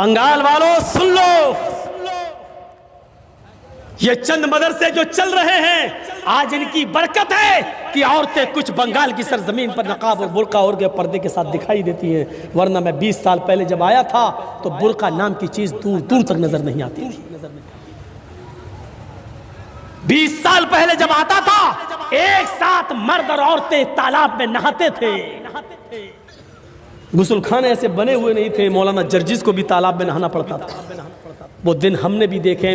بنگال والوں سن لو، یہ چند مدرسے جو چل رہے ہیں آج ان کی برکت ہے کہ عورتیں کچھ بنگال کی سرزمین پر نقاب اور برقع اور پردے کے ساتھ دکھائی دیتی ہیں، ورنہ میں 20 سال پہلے جب آیا تھا تو برقع نام کی چیز دور دور تک نظر نہیں آتی تھی۔ 20 سال پہلے جب آتا تھا ایک ساتھ مرد اور عورتیں تالاب میں نہاتے تھے، غسل خانے ایسے بنے ہوئے نہیں تھے، مولانا جرجس کو بھی تالاب میں نہانا پڑتا تھا۔ وہ دن ہم نے بھی دیکھے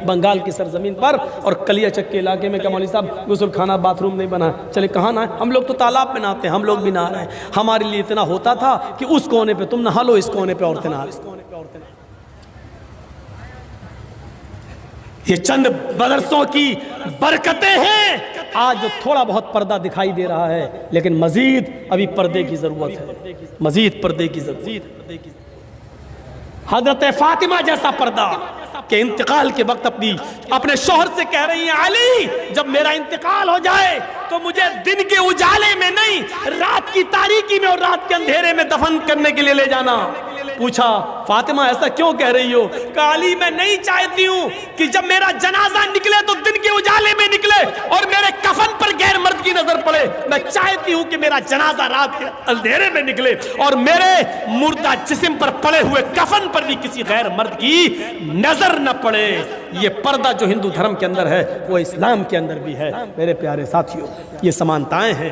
بنگال کی سرزمین پر، اور کلیا چک کے علاقے میں کہ مولوی صاحب غسل خانہ باتھ روم نہیں بنا، چلے کہاں نہ ہم لوگ تو تالاب میں نہاتے ہیں، ہم لوگ بھی نہا رہے ہیں۔ ہمارے لیے اتنا ہوتا تھا کہ اس کونے پہ تم نہا لو، اس کونے پہ عورتیں نہا لو۔ یہ چند مدرسوں کی برکتیں ہیں آج جو تھوڑا بہت پردہ دکھائی دے رہا ہے، لیکن مزید ابھی پردے کی ضرورت ہے، مزید پردے کی ضرورت۔ حضرت فاطمہ جیسا پردہ کہ انتقال کے وقت اپنے شوہر سے کہہ رہی ہیں علی جب میرا انتقال ہو جائے تو مجھے دن کے اجالے میں نہیں، رات کی تاریکی میں اور رات کے اندھیرے میں دفن کرنے کے لیے لے جانا۔ پوچھا فاطمہ ایسا کیوں کہہ رہی ہو؟ کہا علی میں نہیں چاہتی ہوں کہ جب میرا جنازہ نکلے تو دن کے اجالے میں نکلے اور میرے کفن پر غیر مرد کی نظر پڑے، میں چاہتی ہوں کہ میرا جنازہ رات کے اندھیرے میں نکلے اور میرے مردہ جسم پر پڑے ہوئے کفن پر بھی کسی غیر مرد کی نظر نہ پڑے۔ یہ پردہ جو ہندو دھرم کے اندر ہے وہ اسلام کے اندر بھی ہے۔ میرے پیارے ساتھیوں، یہ سمانتائیں ہیں۔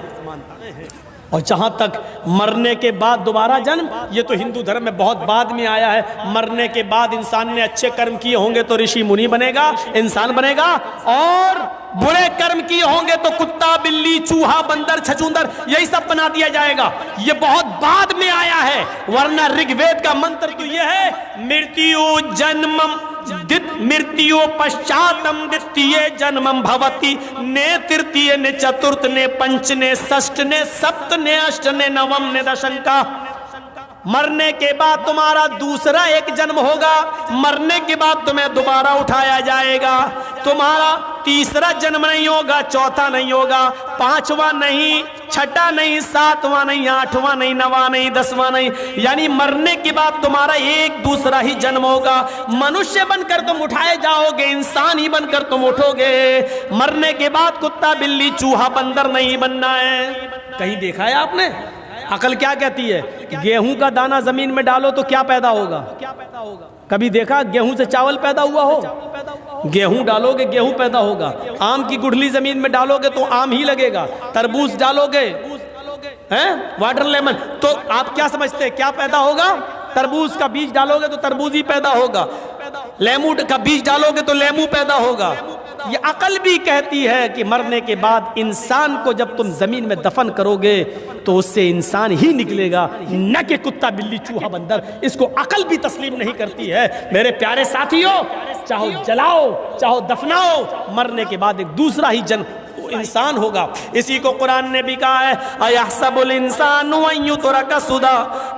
اور جہاں تک مرنے کے بعد دوبارہ جنم، یہ تو ہندو دھرم میں بہت بعد میں آیا ہے۔ مرنے کے بعد انسان نے اچھے کرم کیے ہوں گے تو رشی منی بنے گا، انسان بنے گا، اور برے کرم کیے ہوں گے تو کتا، بلی، چوہا، بندر، چھچوندر یہی سب بنا دیا جائے گا۔ یہ بہت بعد میں آیا ہے، ورنہ رگ وید کا منتر تو یہ ہے مرتیو جنمم مرتیو پشچاتم دتیے جنمم بھوتی نے ترتیے نے چترت نے پنچ نے سشٹ نے سپت نے اشٹ نے نوم نے دشن کا۔ مرنے کے بعد تمہارا دوسرا ایک جنم ہوگا، مرنے کے بعد تمہیں دوبارہ اٹھایا جائے گا، تمہارا تیسرا جنم نہیں ہوگا، چوتھا نہیں ہوگا، پانچواں نہیں، چھٹا نہیں، ساتواں نہیں، آٹھواں نہیں، نواں نہیں، دسواں نہیں، یعنی مرنے کے بعد تمہارا ایک دوسرا ہی جنم ہوگا۔ منشیہ بن کر تم اٹھائے جاؤ گے، انسان ہی بن کر تم اٹھو گے۔ مرنے کے بعد کتا، بلی، چوہا، بندر نہیں بننا ہے۔ کہیں دیکھا ہے آپ نے؟ عقل کیا کہتی ہے؟ گیہوں کا دانہ زمین میں ڈالو تو کیا پیدا ہوگا؟ کبھی دیکھا گیہوں سے چاول پیدا ہوا ہو؟ گیہوں ڈالو گے گیہوں پیدا ہوگا۔ آم کی گٹھلی زمین میں ڈالو گے تو آم ہی لگے گا۔ تربوز ڈالو گے، واٹر لیمن، تو آپ کیا سمجھتے ہیں کیا پیدا ہوگا؟ تربوز کا بیج ڈالو گے تو تربوز ہی پیدا ہوگا، لیمو کا بیج ڈالو گے تو لیمو پیدا ہوگا۔ یہ عقل بھی کہتی ہے کہ مرنے کے بعد انسان کو جب تم زمین میں دفن کرو گے تو اس سے انسان ہی نکلے گا، نہ کہ کتا، بلی، چوہا، بندر۔ اس کو عقل بھی تسلیم نہیں کرتی ہے۔ میرے پیارے ساتھیوں، چاہو جلاؤ چاہو دفناؤ، مرنے کے بعد ایک دوسرا ہی جنم انسان ہوگا۔ اسی کو قرآن نے بھی کہا ہے اَيَحْسَبُ الْإِنسَانُ أَن يُتْرَكَ سُدًى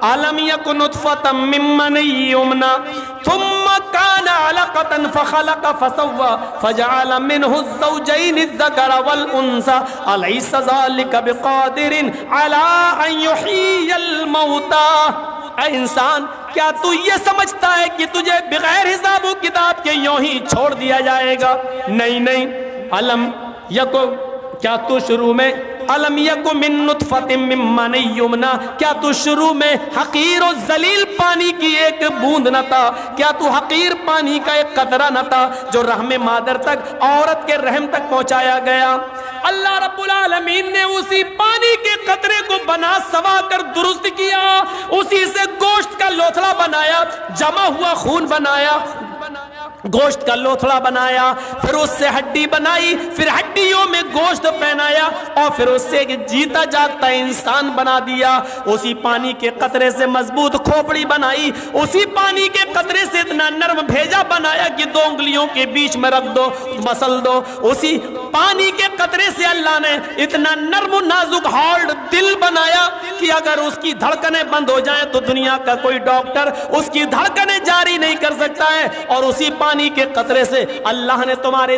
أَلَمْ يَكُ نُطْفَةً مِّن مَّنِيٍّ يُمْنَىٰ ثُمَّ كَانَ عَلَقَةً فَخَلَقَ فَسَوَّىٰ فَجَعَلَ مِنْهُ الزَّوْجَيْنِ الذَّكَرَ وَالْأُنثَىٰ أَلَيْسَ ذَٰلِكَ بِقَادِرٍ عَلَىٰ أَن يُحْيِيَ الْمَوْتَىٰ۔ اے انسان، کیا تو یہ سمجھتا ہے کہ تجھے بغیر حساب و کتاب کے یوں ہی چھوڑ دیا جائے گا؟ نہیں نہیں۔ علم یکو، کیا تو شروع میں علم یکو من نطفت من منی یمنا، کیا تو شروع میں حقیر و ذلیل پانی کی ایک بوند نہ تھا؟ کیا تو حقیر پانی کا ایک قطرہ نہ تھا جو رحم مادر تک، عورت کے رحم تک پہنچایا گیا؟ اللہ رب العالمین نے اسی پانی کے قطرے کو بنا سوا کر درست کیا، اسی سے گوشت کا لوتھڑا بنایا، جمع ہوا خون بنایا، گوشت کا لوتھڑا بنایا، پھر اس سے ہڈی بنائی، پھر ہڈیوں میں گوشت پہنایا، اور پھر اس سے ایک جیتا جاگتا انسان بنا دیا۔ اسی پانی کے قطرے سے مضبوط کھوپڑی بنائی، اسی پانی کے قطرے سے اتنا نرم بھیجا بنایا کہ 2 انگلیوں کے بیچ میں رکھ دو، مسل دو۔ اسی پانی کے قطرے سے اللہ نے اتنا نرم و نازک ہارڈ دل بنایا کہ اگر اس کی دھڑکنیں بند ہو جائیں تو دنیا کا کوئی ڈاکٹر اس کی دھڑکنیں جاری نہیں کر سکتا ہے۔ اور اسی پانی کے قطرے سے اللہ نے تمہارے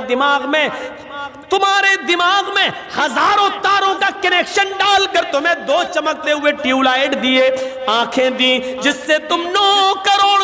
دماغ میں ہزاروں تاروں کا کنیکشن ڈال کر تمہیں 2 چمکتے ہوئے ٹیوب لائٹ دیے، آنکھیں دی، جس سے تم 9 کروڑ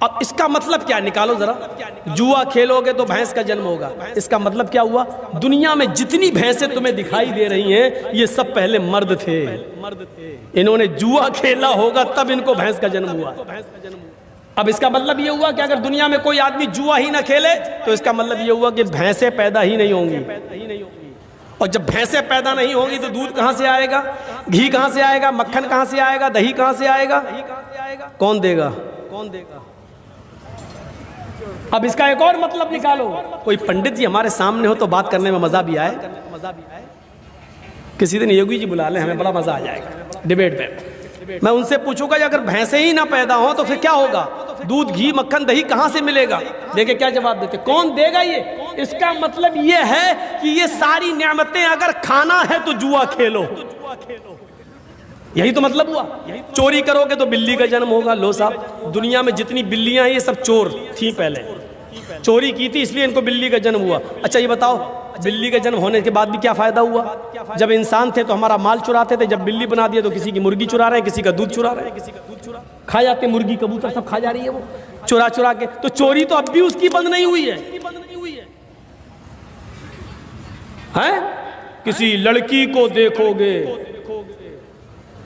اب اس کا مطلب کیا نکالو ذرا، جوا کھیلو گے تو بھینس کا جنم ہوگا، اس کا مطلب کیا ہوا؟ دنیا میں جتنی بھینسیں تمہیں دکھائی دے رہی ہیں یہ سب پہلے مرد تھے، انہوں نے جوا کھیلا ہوگا تب ان کو بھینس کا جنم ہوا۔ اب اس کا مطلب یہ ہوا کہ اگر دنیا میں کوئی آدمی جوا ہی نہ کھیلے تو اس کا مطلب یہ ہوا کہ بھینسیں پیدا ہی نہیں ہوں گی، اور جب بھینسیں پیدا نہیں ہوں گی تو دودھ کہاں سے آئے گا، گھی کہاں سے آئے گا، مکھن کہاں سے آئے گا، دہی کہاں سے آئے گا، کون دے گا؟ اب اس کا ایک اور مطلب نکالو، کوئی پنڈت جی ہمارے سامنے ہو تو بات کرنے میں مزہ بھی آئے، کسی دن یوگی جی بلا لیں، ہمیں بڑا مزہ آ جائے گا ڈیبیٹ پہ۔ میں ان سے پوچھوں گا اگر بھینسیں ہی نہ پیدا ہوں تو پھر کیا ہوگا، دودھ گھی مکھن دہی کہاں سے ملے گا؟ دیکھیں کیا جواب دیتے، کون دے گا یہ؟ اس کا مطلب یہ ہے کہ یہ ساری نعمتیں اگر کھانا ہے تو جوا کھیلو، یہی تو مطلب ہوا۔ چوری کرو گے تو بلی کا جنم ہوگا۔ لو صاحب، دنیا میں جتنی بلیاں ہیں یہ سب چور تھیں، پہلے چوری کی تھی اس لیے ان کو بلی کا جنم ہوا۔ اچھا یہ بتاؤ، بلی کا جنم ہونے کے بعد بھی کیا فائدہ ہوا؟ جب انسان تھے تو ہمارا مال چراتے تھے، جب بلی بنا دیا تو کسی کی مرغی چرا رہے ہیں، کسی کا دودھ چرا رہے ہیں، کھا جاتے ہیں، مرغی کبوتر سب کھا جا رہی ہے وہ چرا چرا کے۔ تو چوری تو اب بھی اس کی بند نہیں ہوئی ہے۔ کسی لڑکی کو دیکھو گے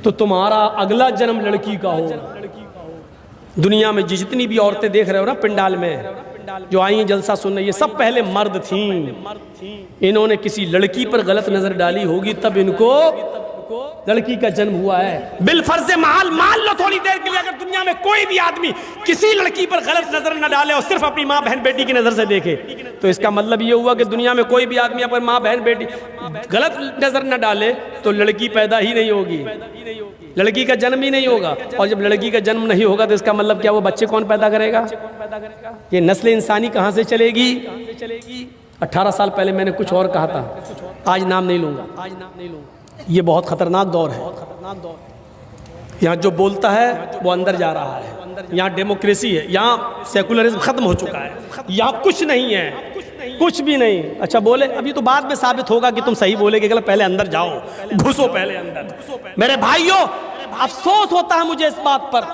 تو تمہارا اگلا جنم لڑکی کا ہوگا۔ دنیا میں جتنی بھی عورتیں دیکھ رہے ہو نا پنڈال میں جو آئی ہیں جلسہ سننے، یہ سب پہلے مرد تھیں، انہوں نے کسی لڑکی پر غلط نظر ڈالی ہوگی تب ان کو لڑکی کا جنم ہوا ہے۔ بالفرض محال مان لو تھوڑی دیر کے لیے، اگر دنیا میں کوئی بھی آدمی کسی لڑکی پر غلط نظر نہ ڈالے اور صرف اپنی ماں بہن بیٹی کی نظر سے دیکھے تو اس کا مطلب یہ ہوا کہ دنیا میں کوئی بھی آدمی اپنی ماں بہن بیٹی غلط نظر نہ ڈالے تو لڑکی پیدا ہی نہیں ہوگی، لڑکی کا جنم ہی نہیں ہوگا۔ اور جب لڑکی کا جنم نہیں ہوگا تو اس کا مطلب کیا، وہ بچے کون پیدا کرے گا؟ یہ نسل انسانی کہاں سے چلے گی؟ 18 سال پہلے میں نے کچھ اور کہا تھا، آج نام نہیں لوں گا، یہ بہت خطرناک دور ہے۔ یہاں جو بولتا ہے وہ اندر جا رہا ہے، یہاں ڈیموکریسی ہے، یہاں سیکولرزم ختم ہو چکا ہے، یہاں کچھ نہیں ہے، کچھ بھی نہیں۔ اچھا بولے، ابھی تو بعد میں ثابت ہوگا کہ تم صحیح بولے کہ پہلے اندر جاؤ، گھسو پہلے اندر۔ میرے بھائیوں، افسوس ہوتا ہے مجھے اس بات پر،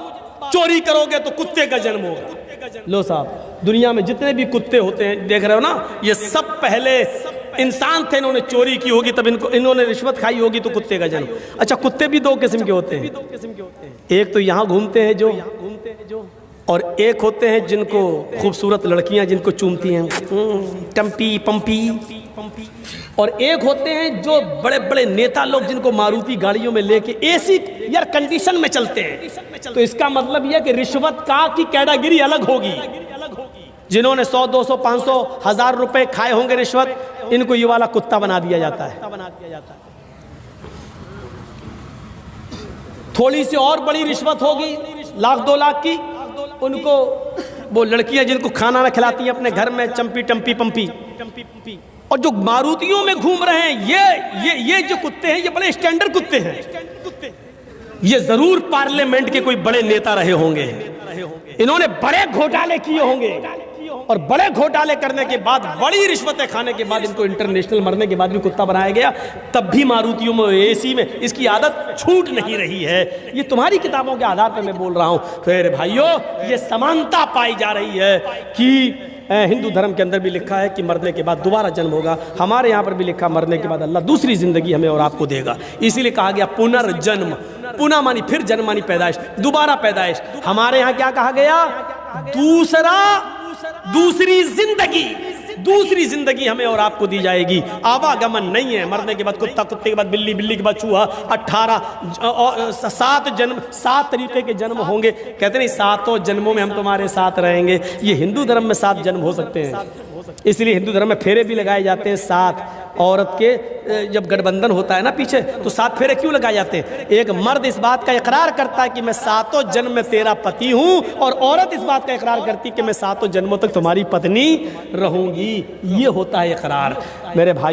چوری کرو گے تو کتے کا جنم ہوگا۔ لو صاحب، دنیا میں جتنے بھی کتے ہوتے ہیں دیکھ رہے ہو نا، یہ سب پہلے انسان تھے، انہوں نے چوری کی ہوگی تب انہوں نے رشوت کھائی ہوگی تو کتے کا جنم۔ اچھا کتے بھی دو قسم کے ہوتے ہیں، ایک تو یہاں گھومتے ہیں جو، اور ایک ہوتے ہیں جن کو خوبصورت لڑکیاں جن کو چومتی ہیں، ٹمپی پمپی، اور ایک ہوتے ہیں جو بڑے بڑے نیتا لوگ جن کو ماروتی گاڑیوں میں لے کے اے سی ایئر کنڈیشن میں چلتے ہیں۔ تو اس کا مطلب یہ کہ رشوت کا کی کیٹیگری الگ ہوگی، جنہوں نے 100 200 500 1000 روپے کھائے ہوں گے رشوت، ان کو یہ والا کتا بنا دیا جاتا ہے۔ تھوڑی سی اور بڑی رشوت ہوگی 1 لاکھ 2 لاکھ کی، ان کو وہ لڑکیاں جن کو کھانا نہ کھلاتی ہیں اپنے گھر میں، چمپی ٹمپی پمپی۔ اور جو ماروتیوں میں گھوم رہے ہیں یہ جو کتے ہیں یہ بڑے اسٹینڈرڈ کتے ہیں، یہ ضرور پارلیمنٹ کے کوئی بڑے نیتا رہے ہوں گے، انہوں نے بڑے گھوٹالے کیے ہوں گے، اور بڑے گھوٹالے کرنے کے بعد بڑی رشوتیں کھانے کے بعد ان کو انٹرنیشنل مرنے کے بعد بھی کتا بنایا گیا، تب بھی ماروتیوں میں اے سی میں اس کی عادت چھوٹ نہیں رہی ہے۔ یہ تمہاری کتابوں کے آدھار پہ میں بول رہا ہوں۔ پھر بھائیوں، یہ سمانتا پائی جا رہی ہے کہ ہندو دھرم کے اندر بھی لکھا ہے کہ مرنے کے بعد دوبارہ جنم ہوگا، ہمارے یہاں پر بھی لکھا مرنے کے بعد اللہ دوسری زندگی ہمیں اور آپ کو دے گا، اسی لیے کہا گیا پنرجنم، پنہ مانی پھر، جنم مانی پیدائش، دوبارہ پیدائش۔ ہمارے یہاں کیا کہا گیا؟ دوسری زندگی ہمیں اور آپ کو دی جائے گی، آواگمن نہیں ہے، مرنے کے بعد کتا، کتے کے بعد بلی، بلی کے بعد چوہا، 7 جنم، 7 طریقے کے جنم ہوں گے۔ کہتے نہیں 7 جنموں میں ہم تمہارے ساتھ رہیں گے، یہ ہندو دھرم میں 7 جنم ہو سکتے ہیں، اس لیے ہندو دھرم میں پھیرے بھی لگائے جاتے ہیں 7۔ عورت کے جب گٹھ بندھن ہوتا ہے نا پیچھے، تو 7 پھیرے کیوں لگائے جاتے ہیں؟ ایک مرد اس بات کا اقرار کرتا ہے کہ میں 7 جنم میں تیرا پتی ہوں، اور عورت اس بات کا اقرار کرتی ہے کہ میں 7 جنموں تک تمہاری پتنی رہوں گی، یہ ہوتا ہے اقرار۔ میرے بھائی